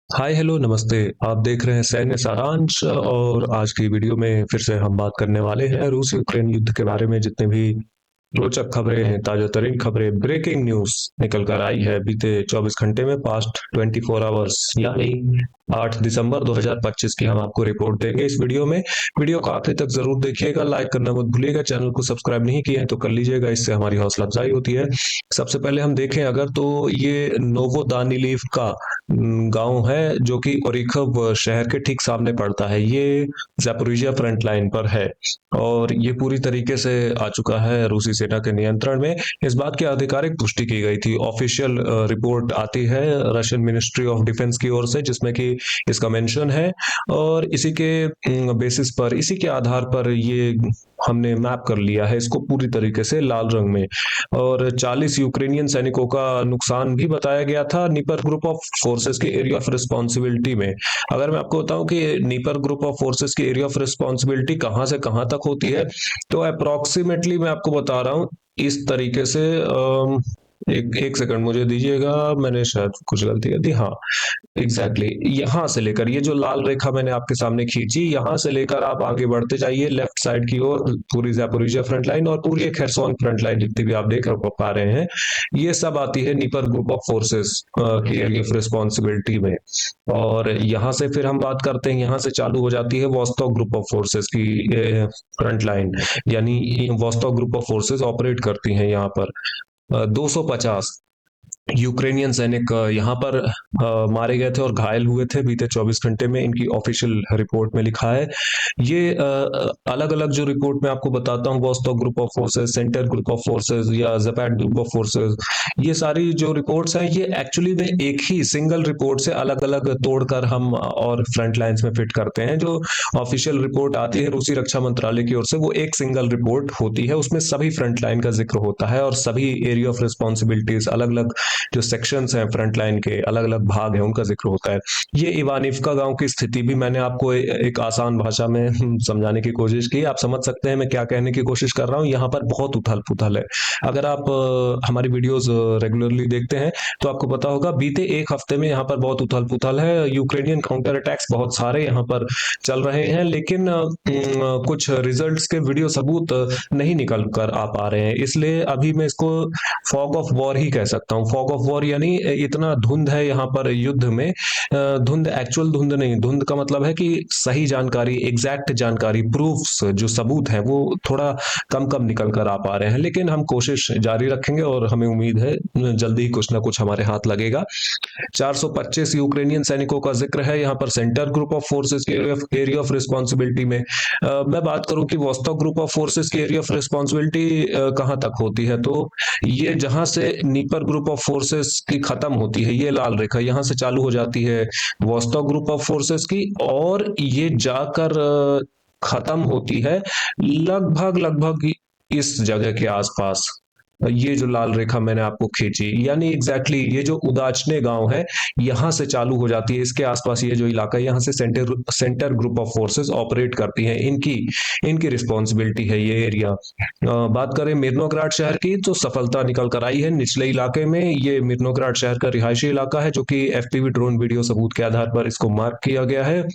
Hi hello नमस्ते। आप देख रहे हैं सैन्य सारांश और आज की वीडियो में फिर से हम बात करने वाले हैं रूस यूक्रेन युद्ध के बारे में। जितने भी रोचक खबरें हैं, ताजा तरीन खबरें, ब्रेकिंग न्यूज निकल कर आई है बीते 24 घंटे में, पास्ट 24 आवर्स, यानी 8 दिसंबर 2025 की हम आपको रिपोर्ट देंगे इस वीडियो में। वीडियो को आखिर तक जरूर देखिएगा, लाइक करना मत भूलिएगा, चैनल को सब्सक्राइब नहीं किया है तो कर लीजिएगा, इससे हमारी हौसला अफजाई होती है। सबसे पहले हम देखें अगर तो ये नोवो दानिलीव का गांव है जो कि ओरिखव शहर के ठीक सामने पड़ता है। ये ज़ैपोरिज़िया फ्रंट लाइन पर है और ये पूरी तरीके से आ चुका है रूसी सेना के नियंत्रण में। इस बात की आधिकारिक पुष्टि की गई थी, ऑफिशियल रिपोर्ट आती है रशियन मिनिस्ट्री ऑफ डिफेंस की ओर से, जिसमें कि इसका मेंशन है। और इसी के बेसिस पर, इसी के आधार पर ये हमने मैप कर लिया है इसको पूरी तरीके से लाल रंग में। और 40 यूक्रेनियन सैनिकों का नुकसान भी बताया गया था नीपर ग्रुप ऑफ फोर्सेस के एरिया ऑफ रिस्पॉन्सिबिलिटी में। अगर मैं आपको बताऊं कि नीपर ग्रुप ऑफ फोर्सेस की एरिया ऑफ रिस्पॉन्सिबिलिटी कहां से कहां तक होती है, तो अप्रोक्सीमेटली मैं आपको बता रहा हूं इस तरीके से। एक एक सेकंड मुझे दीजिएगा, मैंने शायद कुछ गलती कर दी। हाँ, एग्जैक्टली यहां से लेकर, ये जो लाल रेखा मैंने आपके सामने खींची, यहां से लेकर आप आगे बढ़ते जाइए लेफ्ट साइड की ओर, पूरी ज़ैपोरिज़िया फ्रंट लाइन और पूरी खेरसोन फ्रंट लाइन जितनी भी आप देख पा रहे हैं, ये सब आती है नीपर ग्रुप ऑफ फोर्सेस की एरिया ऑफ रिस्पॉन्सिबिलिटी में। और यहाँ से फिर हम बात करते हैं, यहाँ से चालू हो जाती है वॉस्टॉक ग्रुप ऑफ फोर्सेस की फ्रंट लाइन, यानी Vostok group of forces operate करती हैं यहाँ पर। 250 यूक्रेनियन सैनिक यहाँ पर मारे गए थे और घायल हुए थे बीते 24 घंटे में, इनकी ऑफिशियल रिपोर्ट में लिखा है। ये अलग अलग जो रिपोर्ट मैं आपको बताता हूँ, Vostok group of forces, centre group of forces या ज़ेपैट ग्रुप ऑफ फोर्सेस, ये सारी जो रिपोर्ट्स हैं ये एक्चुअली में एक ही सिंगल रिपोर्ट से अलग अलग तोड़कर हम और फ्रंट लाइन्स में फिट करते हैं। जो ऑफिशियल रिपोर्ट आती है रूसी रक्षा मंत्रालय की ओर से, वो एक सिंगल रिपोर्ट होती है, उसमें सभी फ्रंट लाइन का जिक्र होता है और सभी एरिया ऑफ रिस्पॉन्सिबिलिटीज, अलग अलग जो सेक्शंस हैं फ्रंट लाइन के, अलग अलग भाग हैं, उनका जिक्र होता है। ये इवानिवका गांव की स्थिति भी मैंने आपको एक आसान भाषा में समझाने की कोशिश की। आप समझ सकते हैं मैं क्या कहने की कोशिश कर रहा हूँ। यहाँ पर बहुत उथल पुथल है। अगर आप हमारी वीडियोस रेगुलरली देखते हैं तो आपको पता होगा बीते एक हफ्ते में यहाँ पर बहुत उथल पुथल है। यूक्रेनियन काउंटर अटैक्स बहुत सारे यहाँ पर चल रहे हैं, लेकिन कुछ रिजल्ट्स के वीडियो सबूत नहीं निकल कर आ पा रहे हैं। इसलिए अभी मैं इसको फॉग ऑफ वॉर ही कह सकता हूँ। फॉग ऑफ वॉर यानी इतना धुंध है यहाँ पर युद्ध में। धुंध एक्चुअल धुंध नहीं, धुंध का मतलब है कि सही जानकारी, एग्जैक्ट जानकारी, प्रूफ्स, जो सबूत है वो थोड़ा कम कम निकल कर आ पा रहे हैं। लेकिन हम कोशिश जारी रखेंगे और हमें उम्मीद है जल्दी ही कुछ ना कुछ हमारे हाथ लगेगा। 425 यूक्रेनियन सैनिकों का जिक्र है यहाँ पर सेंटर ग्रुप ऑफ फोर्सेस के एरिया ऑफ रिस्पॉन्सिबिलिटी में। मैं बात करूं कि वॉस्टॉक ग्रुप ऑफ फोर्सेस की एरिया ऑफ रिस्पॉन्सिबिलिटी कहां तक होती है, तो ये जहां से नीपर ग्रुप ऑफ फोर्सेस की खत्म होती है, ये लाल रेखा यहां से चालू हो जाती है वॉस्टॉक ग्रुप ऑफ फोर्सेस की, और ये जाकर खत्म होती है लगभग लगभग इस जगह के आसपास। ये जो लाल रेखा मैंने आपको खींची, यानी एग्जैक्टली ये जो उदाचने गांव है, यहाँ से चालू हो जाती है, इसके आसपास ये जो इलाका है, यहाँ से centre group of forces operate करती हैं, इनकी इनकी रिस्पॉन्सिबिलिटी है ये एरिया। बात करें मिर्नोग्राड शहर की, तो सफलता निकल कर आई है निचले इलाके में। ये मिर्नोग्राड शहर का रिहायशी इलाका है जो कि एफपीवी ड्रोन वीडियो सबूत के आधार पर इसको मार्क किया गया है।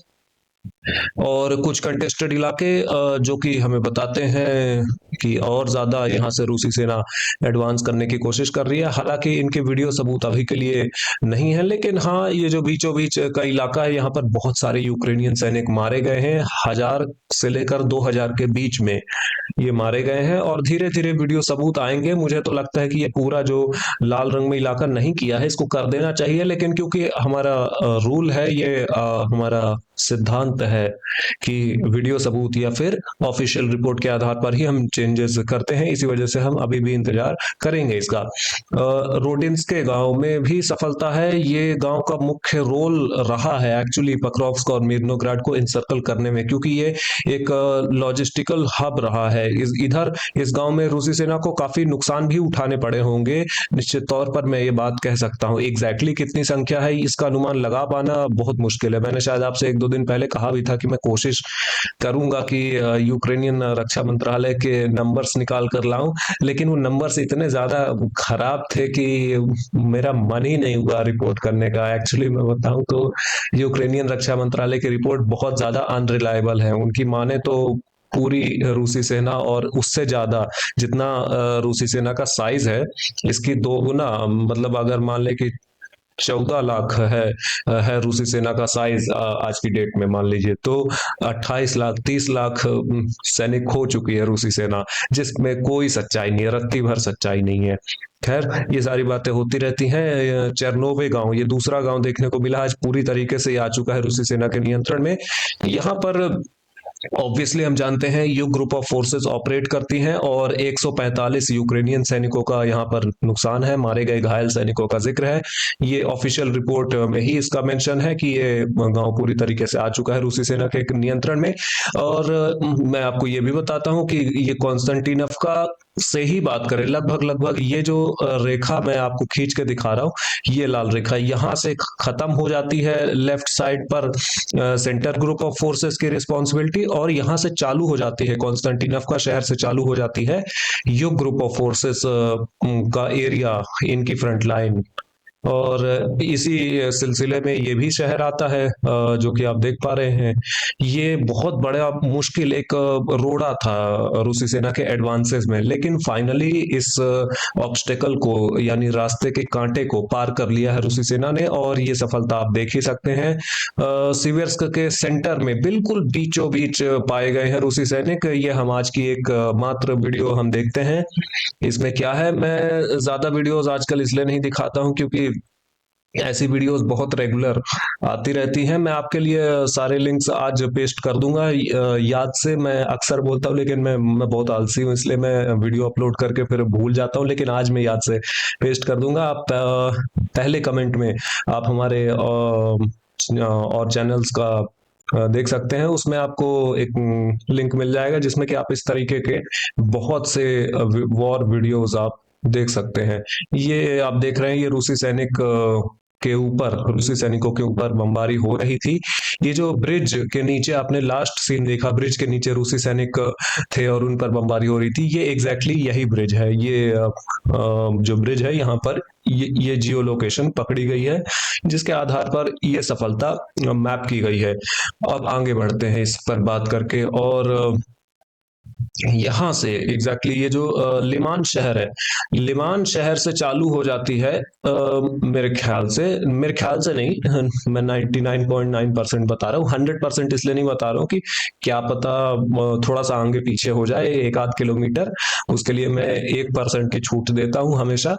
और कुछ कंटेस्टेड इलाके जो कि हमें बताते हैं कि और ज्यादा यहाँ से रूसी सेना एडवांस करने की कोशिश कर रही है। हालांकि इनके वीडियो सबूत अभी के लिए नहीं है, लेकिन हाँ, ये जो बीचों बीच का इलाका है, यहाँ पर बहुत सारे यूक्रेनियन सैनिक मारे गए हैं, 1000 से लेकर 2000 के बीच में ये मारे गए हैं। और धीरे धीरे वीडियो सबूत आएंगे। मुझे तो लगता है कि ये पूरा जो लाल रंग में इलाका नहीं किया है, इसको कर देना चाहिए, लेकिन क्योंकि हमारा रूल है, ये हमारा सिद्धांत है कि वीडियो सबूत या फिर ऑफिशियल रिपोर्ट के आधार पर ही हम चेंजेस करते हैं, इसी वजह से हम अभी भी इंतजार करेंगे इसका। रोडिन्स के गांव में भी सफलता है। ये गांव का मुख्य रोल रहा है एक्चुअली पक्रोव्स्क और मिर्नोग्राड को इंसर्कल करने में, क्योंकि ये एक लॉजिस्टिकल हब रहा है। इधर इस गांव में रूसी सेना को काफी नुकसान भी उठाने पड़े होंगे, निश्चित तौर पर मैं ये बात कह सकता हूँ। एग्जैक्टली कितनी संख्या है इसका अनुमान लगा पाना बहुत मुश्किल है। मैंने शायद आपसे एक दो दिन पहले कहा भी भी था कि मैं कोशिश करूंगा कि यूक्रेनियन रक्षा मंत्रालय के नंबर्स निकाल कर लाऊं, लेकिन वो नंबर्स इतने ज्यादा खराब थे कि मेरा मन ही नहीं हुआ रिपोर्ट करने का। एक्चुअली मैं बताऊं तो यूक्रेनियन रक्षा मंत्रालय की रिपोर्ट बहुत ज्यादा अनरिलायबल है। उनकी माने तो पूरी रूसी सेना और उससे ज्यादा जितना रूसी सेना का साइज है इसकी दो गुना, मतलब अगर मान ले कि 14 लाख है रूसी सेना का साइज आज की डेट में, मान लीजिए तो 28 लाख 30 लाख सैनिक खो चुकी है रूसी सेना, जिसमें कोई सच्चाई नहीं है, रत्ती भर सच्चाई नहीं है। खैर, ये सारी बातें होती रहती हैं। चेरनोवे गांव, ये दूसरा गांव देखने को मिला, आज पूरी तरीके से आ चुका है रूसी सेना के नियंत्रण में। यहाँ पर ऑब्वियसली हम जानते हैं you group of forces operate करती हैं और 145 यूक्रेनियन सैनिकों का यहाँ पर नुकसान है, मारे गए घायल सैनिकों का जिक्र है। ये ऑफिशियल रिपोर्ट में ही इसका मेंशन है कि ये गांव पूरी तरीके से आ चुका है रूसी सेना के नियंत्रण में। और मैं आपको ये भी बताता हूं कि ये कॉन्स्टेंटिनोव से ही बात करें, लगभग लगभग ये जो रेखा मैं आपको खींच के दिखा रहा हूँ, ये लाल रेखा यहाँ से खत्म हो जाती है लेफ्ट साइड पर सेंटर ग्रुप ऑफ फोर्सेस की रिस्पॉन्सिबिलिटी, और यहाँ से चालू हो जाती है कॉन्स्टेंटिनोव का शहर से चालू हो जाती है युग ग्रुप ऑफ फोर्सेस का एरिया, इनकी फ्रंट लाइन। और इसी सिलसिले में ये भी शहर आता है जो कि आप देख पा रहे हैं। ये बहुत बड़ा मुश्किल एक रोड़ा था रूसी सेना के एडवांसेस में, लेकिन फाइनली इस ऑब्स्टेकल को यानी रास्ते के कांटे को पार कर लिया है रूसी सेना ने, और ये सफलता आप देख ही सकते हैं। सिवियर्स्क के सेंटर में बिल्कुल बीचों बीच पाए गए हैं रूसी सैनिक। ये हम आज की एक मात्र वीडियो हम देखते हैं। इसमें क्या है, मैं ज्यादा वीडियोस आजकल इसलिए नहीं दिखाता हूं क्योंकि ऐसी वीडियोस बहुत रेगुलर आती रहती हैं। मैं आपके लिए सारे लिंक्स आज पेस्ट कर दूंगा। याद से मैं अक्सर बोलता हूँ, लेकिन मैं बहुत आलसी हूँ, इसलिए मैं वीडियो अपलोड करके फिर भूल जाता हूँ, लेकिन आज मैं याद से पेस्ट कर दूंगा। आप पहले कमेंट में आप हमारे और चैनल्स का देख सकते हैं, उसमें आपको एक लिंक मिल जाएगा जिसमें कि आप इस तरीके के बहुत से वॉर वीडियोस आप देख सकते हैं। ये आप देख रहे हैं, ये रूसी सैनिक के ऊपर, रूसी सैनिकों के ऊपर बमबारी हो रही थी। ये जो ब्रिज के नीचे आपने लास्ट सीन देखा, ब्रिज के नीचे रूसी सैनिक थे और उन पर बमबारी हो रही थी, ये एग्जैक्टली यही ब्रिज है। ये जो ब्रिज है यहाँ पर ये जियो लोकेशन पकड़ी गई है, जिसके आधार पर ये सफलता मैप की गई है। अब आगे बढ़ते हैं इस पर बात करके, और यहाँ से एग्जैक्टली ये जो लिमान शहर है, लिमान शहर से चालू हो जाती है मेरे ख्याल से नहीं, मैं 99.9% बता रहा हूँ, 100% इसलिए नहीं बता रहा हूँ कि क्या पता थोड़ा सा आगे पीछे हो जाए एक आध किलोमीटर, उसके लिए मैं 1% की छूट देता हूँ हमेशा।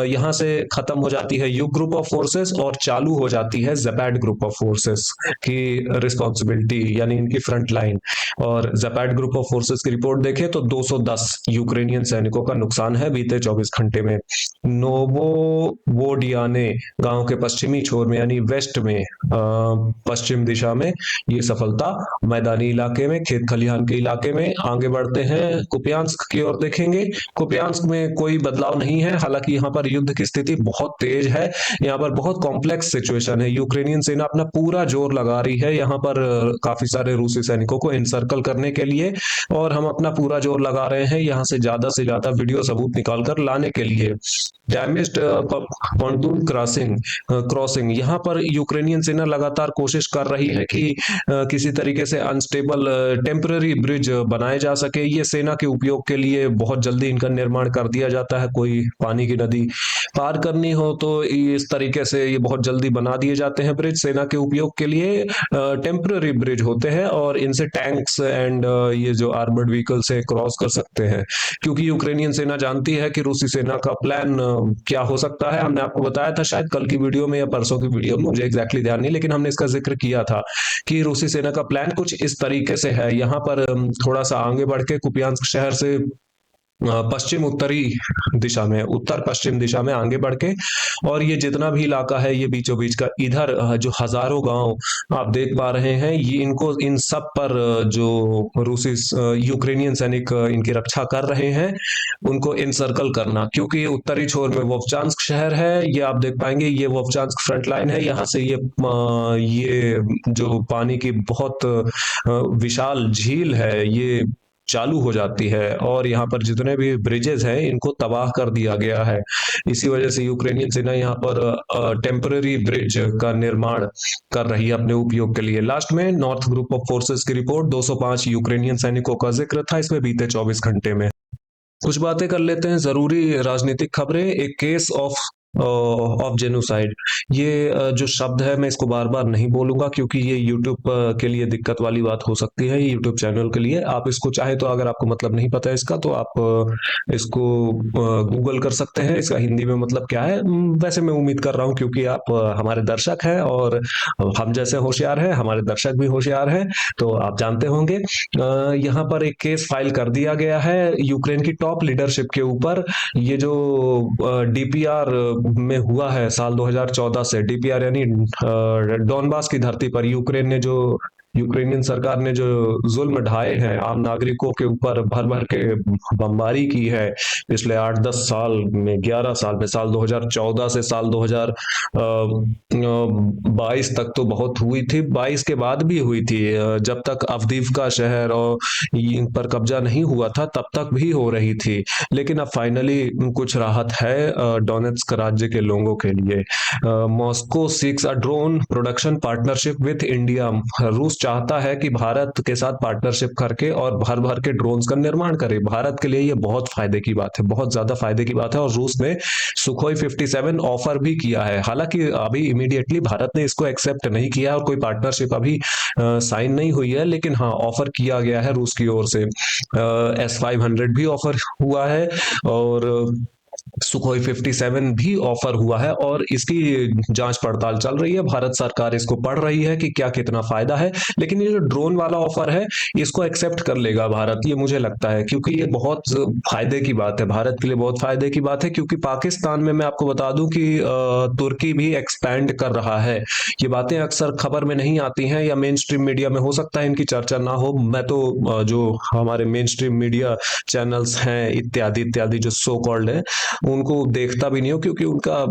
यहाँ से खत्म हो जाती है युग ग्रुप ऑफ फोर्सेस और चालू हो जाती है ज़ेपैड ग्रुप ऑफ फोर्सेस की रिस्पॉन्सिबिलिटी, यानी इनकी फ्रंट लाइन। और ज़ेपैड ग्रुप ऑफ फोर्सेस की रिपोर्ट देखें तो 210 यूक्रेनियन सैनिकों का नुकसान है बीते 24 घंटे में। नोवोवोडियाने गांव के पश्चिमी छोर में यानी वेस्ट में, पश्चिम दिशा में ये सफलता, मैदानी इलाके में, खेत खलिहान के इलाके में। आगे बढ़ते हैं, कुपियांस्क की ओर देखेंगे। कुपियांस्क में कोई बदलाव नहीं है, हालांकि यहाँ पर युद्ध की स्थिति बहुत तेज है, यहाँ पर बहुत कॉम्प्लेक्स सिचुएशन है। यूक्रेनियन सेना अपना पूरा जोर लगा रही है यहाँ पर काफी सारे रूसी सैनिकों को इनसर्कल करने के लिए, और हम अपना पूरा जोर लगा रहे हैं यहाँ से ज्यादा वीडियो सबूत निकाल कर लाने के लिए। डैमेज्ड पॉन्टून क्रॉसिंग, यहाँ पर यूक्रेनियन सेना लगातार कोशिश कर रही है कि किसी तरीके से अनस्टेबल टेम्पररी ब्रिज बनाए जा सके। ये सेना के उपयोग के लिए बहुत जल्दी इनका निर्माण कर दिया जाता है। कोई पानी की नदी पार करनी हो तो इस तरीके से ये बहुत जल्दी बना दिए जाते हैं ब्रिज, सेना के उपयोग के लिए टेम्पररी ब्रिज होते हैं, और इनसे टैंक्स एंड ये जो आर्मर्ड व्हीकल से क्रॉस कर सकते हैं। क्योंकि यूक्रेनियन सेना जानती है कि रूसी सेना का प्लान क्या हो सकता है। हमने आपको बताया था शायद कल की वीडियो में या परसों की वीडियो में, मुझे एग्जैक्टली ध्यान नहीं, लेकिन हमने इसका जिक्र किया था कि रूसी सेना का प्लान कुछ इस तरीके से है। यहाँ पर थोड़ा सा आगे बढ़ के कुपियांस्क शहर से पश्चिम उत्तरी दिशा में, उत्तर पश्चिम दिशा में आगे बढ़ के, और ये जितना भी इलाका है ये बीचों बीच का, इधर जो हजारों गांव आप देख पा रहे हैं, ये इनको इन सब पर जो रूसी यूक्रेनियन सैनिक इनकी रक्षा कर रहे हैं, उनको इनसर्कल करना, क्योंकि ये उत्तरी छोर में वोवचांस्क शहर है, ये आप देख पाएंगे, ये वोवचांस्क फ्रंट लाइन है, यहाँ से ये जो पानी की बहुत विशाल झील है ये चालू हो जाती है, और यहाँ पर जितने भी ब्रिजेस हैं इनको तबाह कर दिया गया है। इसी वजह से यूक्रेनियन सेना यहाँ पर टेम्पररी ब्रिज का निर्माण कर रही है अपने उपयोग के लिए। लास्ट में नॉर्थ ग्रुप ऑफ फोर्सेस की रिपोर्ट, 205 यूक्रेनियन सैनिकों का जिक्र था इसमें बीते 24 घंटे में। कुछ बातें कर लेते हैं जरूरी राजनीतिक खबरें। एक केस ऑफ जेनोसाइड, ये जो शब्द है मैं इसको बार बार नहीं बोलूंगा, क्योंकि ये यूट्यूब के लिए दिक्कत वाली बात हो सकती है, यूट्यूब चैनल के लिए। आप इसको चाहे तो, अगर आपको मतलब नहीं पता है इसका, तो आप इसको गूगल कर सकते हैं, इसका हिंदी में मतलब क्या है। वैसे मैं उम्मीद कर रहा हूँ, क्योंकि आप हमारे दर्शक हैं और हम जैसे होशियार हैं, हमारे दर्शक भी होशियार हैं, तो आप जानते होंगे। यहाँ पर एक केस फाइल कर दिया गया है यूक्रेन की टॉप लीडरशिप के ऊपर। ये जो डीपीआर में हुआ है साल 2014 से, डीपीआर यानी डॉनबास की धरती पर यूक्रेन ने जो, यूक्रेनियन सरकार ने जो जुल्म ढाए हैं, आम नागरिकों के ऊपर भर भर के बमबारी की है पिछले 8-10 साल में, 11 साल में, साल 2014 से साल 2022 तक तो बहुत हुई थी, 22 के बाद भी हुई थी। जब तक अवदीव्का शहर और इन पर कब्जा नहीं हुआ था तब तक भी हो रही थी, लेकिन अब फाइनली कुछ राहत है डोनेट्स्क राज्य के लोगों के लिए। Moscow seeks a drone production partnership with India, रूस चाहता है कि भारत के साथ पार्टनरशिप करके और भर भर के ड्रोन्स का निर्माण करे। भारत के लिए ये बहुत फायदे की बात है, बहुत ज्यादा फायदे की बात है, और रूस ने सुखोई 57 ऑफर भी किया है। हालांकि अभी इमीडिएटली भारत ने इसको एक्सेप्ट नहीं किया और कोई पार्टनरशिप अभी साइन नहीं हुई है, लेकिन हाँ ऑफर किया गया है रूस की ओर से। S-500 भी ऑफर हुआ है, और सुखोई 57 भी ऑफर हुआ है, और इसकी जांच पड़ताल चल रही है। भारत सरकार इसको पढ़ रही है कि क्या कितना फायदा है, लेकिन ये जो ड्रोन वाला ऑफर है इसको एक्सेप्ट कर लेगा भारत, ये मुझे लगता है, क्योंकि ये बहुत फायदे की बात है, भारत के लिए बहुत फायदे की बात है। क्योंकि पाकिस्तान में मैं आपको बता दूं कि तुर्की भी एक्सपैंड कर रहा है। ये बातें अक्सर खबर में नहीं आती हैं, या मेन स्ट्रीम मीडिया में हो सकता है इनकी चर्चा ना हो। मैं तो जो हमारे मेन स्ट्रीम मीडिया चैनल्स हैं इत्यादि इत्यादि जो सो कॉल्ड है, उनको देखता भी नहीं हो, क्योंकि उनका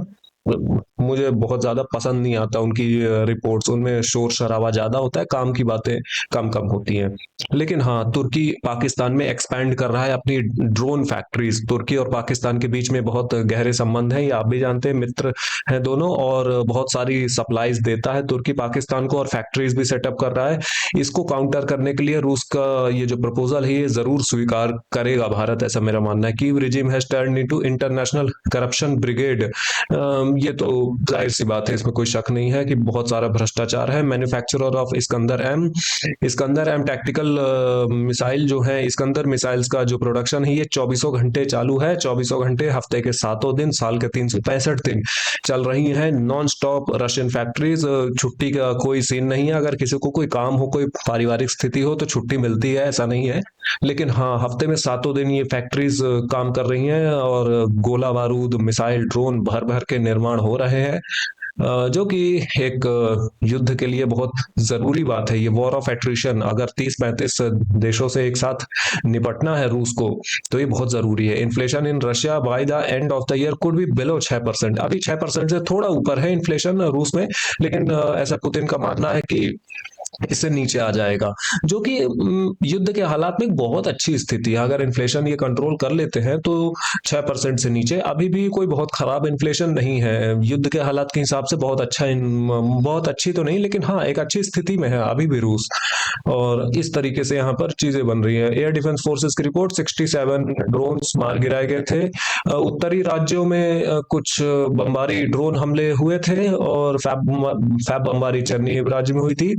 मुझे बहुत ज्यादा पसंद नहीं आता उनकी रिपोर्ट्स, उनमें शोर शराबा ज्यादा होता है, काम की बातें कम कम होती हैं। लेकिन हाँ, तुर्की पाकिस्तान में एक्सपैंड कर रहा है अपनी ड्रोन फैक्ट्रीज। तुर्की और पाकिस्तान के बीच में बहुत गहरे संबंध हैं, ये आप भी जानते हैं, मित्र हैं दोनों, और बहुत सारी सप्लाईज देता है तुर्की पाकिस्तान को, और फैक्ट्रीज भी सेटअप कर रहा है। इसको काउंटर करने के लिए रूस का ये जो प्रपोजल है ये जरूर स्वीकार करेगा भारत, ऐसा मेरा मानना है। Kyiv regime has turned into international corruption brigade, ये तो जाहिर सी बात है, इसमें कोई शक नहीं है कि बहुत सारा भ्रष्टाचार है। Manufacturer of Iskander M tactical missile जो है, इस्कंदर मिसाइल्स का जो प्रोडक्शन है ये 24 घंटे चालू है, 24 घंटे हफ्ते के 7 दिन, साल के 365 दिन चल रही हैं नॉन स्टॉप रशियन फैक्ट्रीज। छुट्टी का कोई सीन नहीं है, अगर किसी को कोई काम हो, कोई पारिवारिक स्थिति हो तो छुट्टी मिलती है, ऐसा नहीं है, लेकिन हाँ हफ्ते में 7 दिन ये फैक्ट्रीज काम कर रही हैं, और गोला बारूद, मिसाइल, ड्रोन भर भर के निर्माण हो रहे हैं, जो कि एक युद्ध के लिए बहुत जरूरी बात है। ये वॉर ऑफ एट्रिशन, अगर 30-35 देशों से एक साथ निपटना है रूस को, तो ये बहुत जरूरी है। Inflation in Russia by the end of the year could be below 6%, अभी 6% से थोड़ा ऊपर है इन्फ्लेशन रूस में, लेकिन ऐसा पुतिन का मानना है कि इससे नीचे आ जाएगा, जो कि युद्ध के हालात में बहुत अच्छी स्थिति है। अगर इन्फ्लेशन ये कंट्रोल कर लेते हैं तो 6% से नीचे अभी भी कोई बहुत खराब इन्फ्लेशन नहीं है, युद्ध के हालात के हिसाब से बहुत अच्छा, बहुत अच्छी तो नहीं, लेकिन हाँ एक अच्छी स्थिति में है अभी भी रूस। और इस तरीके से यहाँ पर चीजें बन रही है। एयर डिफेंस फोर्सेस की रिपोर्ट, 67 ड्रोन्स मार गिराए गए थे। उत्तरी राज्यों में कुछ बमबारी ड्रोन हमले हुए थे, और फैब बमबारी चेन्नई राज्य में हुई थी।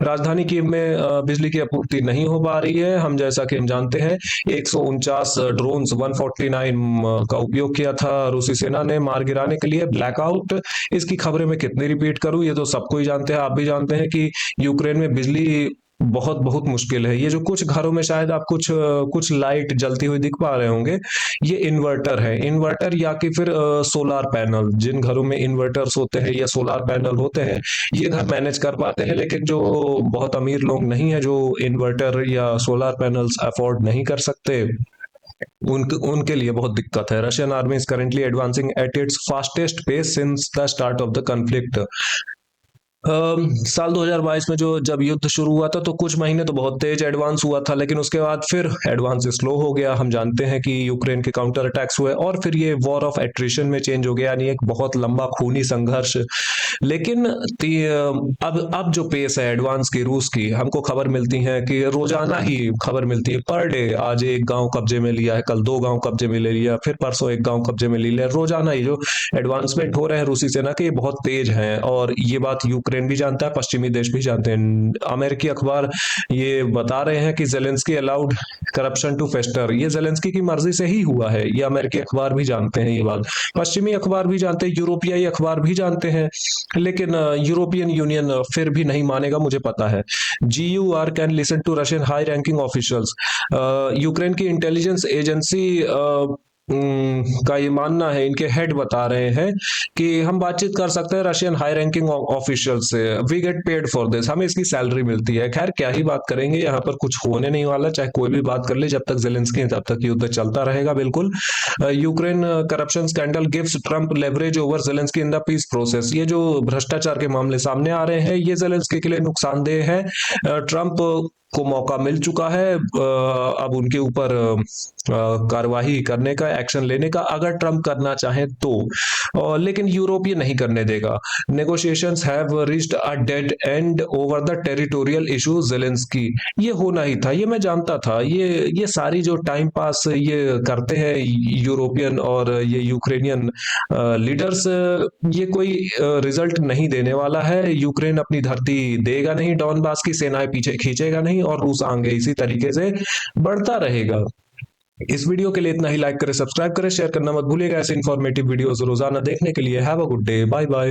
राजधानी कीव में बिजली की आपूर्ति नहीं हो पा रही है, हम जैसा कि हम जानते हैं 149 ड्रोन्स 149 का उपयोग किया था रूसी सेना ने मार गिराने के लिए। ब्लैकआउट, इसकी खबरें मैं कितनी रिपीट करूं, ये तो सबको ही जानते हैं, आप भी जानते हैं कि यूक्रेन में बिजली बहुत बहुत मुश्किल है। ये जो कुछ घरों में शायद आप कुछ लाइट जलती हुई दिख पा रहे होंगे, ये इन्वर्टर है। इन्वर्टर या कि फिर सोलार पैनल, जिन घरों में इन्वर्टर्स होते हैं या सोलार पैनल होते हैं, ये घर मैनेज कर पाते हैं। लेकिन जो बहुत अमीर लोग नहीं है, जो इन्वर्टर या सोलार पैनल्स अफोर्ड नहीं कर सकते, उनके लिए बहुत दिक्कत है। Russian army is currently advancing at its fastest pace since the start of the conflict. साल 2022 में जब युद्ध शुरू हुआ था, तो कुछ महीने तो बहुत तेज एडवांस हुआ था, लेकिन उसके बाद फिर एडवांस स्लो हो गया। हम जानते हैं कि यूक्रेन के काउंटर अटैक्स हुए और फिर ये वॉर ऑफ एट्रिशन में चेंज हो गया, यानी एक बहुत लंबा खूनी संघर्ष। लेकिन अब जो पेस है एडवांस की, रूस की, हमको खबर मिलती है कि रोजाना ही खबर मिलती है, पर डे। आज एक गांव कब्जे में लिया है, कल 2 गांव कब्जे में ले लिया, फिर परसों एक गांव कब्जे में ले लिया। रोजाना ही जो एडवांसमेंट हो रहे हैं रूसी सेना के, ये बहुत तेज हैं। और ये बात यूक्रेन भी जानता है, पश्चिमी देश भी जानते हैं। अमेरिकी अखबार ये बता रहे हैं कि जेलेंस्की अलाउड करप्शन टू फेस्टर। ये जेलेंस्की की मर्जी से ही हुआ है, ये अमेरिकी अखबार भी जानते हैं ये बात, पश्चिमी अखबार भी जानते हैं, यूरोपियाई अखबार भी जानते हैं। लेकिन यूरोपियन यूनियन फिर भी नहीं मानेगा, मुझे पता है। GUR can listen to Russian high ranking officials. Ukraine की इंटेलिजेंस एजेंसी का ये मानना है, इनके हेड बता रहे हैं कि हम बातचीत कर सकते हैं रशियन हाई रैंकिंग ऑफिशियल से, we get paid for this, हमें इसकी सैलरी मिलती है। खैर क्या ही बात करेंगे, यहाँ पर कुछ होने नहीं वाला, चाहे कोई भी बात कर ले, जब तक जेलेंस्की है तब तक युद्ध चलता रहेगा। बिल्कुल। Ukraine corruption scandal gives Trump leverage over Zelensky in the peace process. ये जो भ्रष्टाचार के मामले सामने आ रहे हैं, ये जेलेंस्की के लिए नुकसानदेह है। ट्रम्प को मौका मिल चुका है अब उनके ऊपर कार्रवाई करने का, एक्शन लेने का, अगर ट्रम्प करना चाहे तो। लेकिन यूरोप ये नहीं करने देगा। Negotiations have reached a dead and over the territorial issue Zelensky. ये होना ही था, ये मैं जानता था। ये सारी जो टाइम पास ये करते हैं यूरोपियन और ये यूक्रेनियन लीडर्स, ये कोई रिजल्ट नहीं देने वाला है। यूक्रेन अपनी धरती देगा नहीं, डॉनबास की सेनाएं पीछे खींचेगा नहीं, और रूस आगे इसी तरीके से बढ़ता रहेगा। इस वीडियो के लिए इतना ही। लाइक करें, सब्सक्राइब करें, शेयर करना मत भूलिएगा। ऐसे इन्फॉर्मेटिव वीडियोस रोजाना देखने के लिए। Have a good day, bye bye.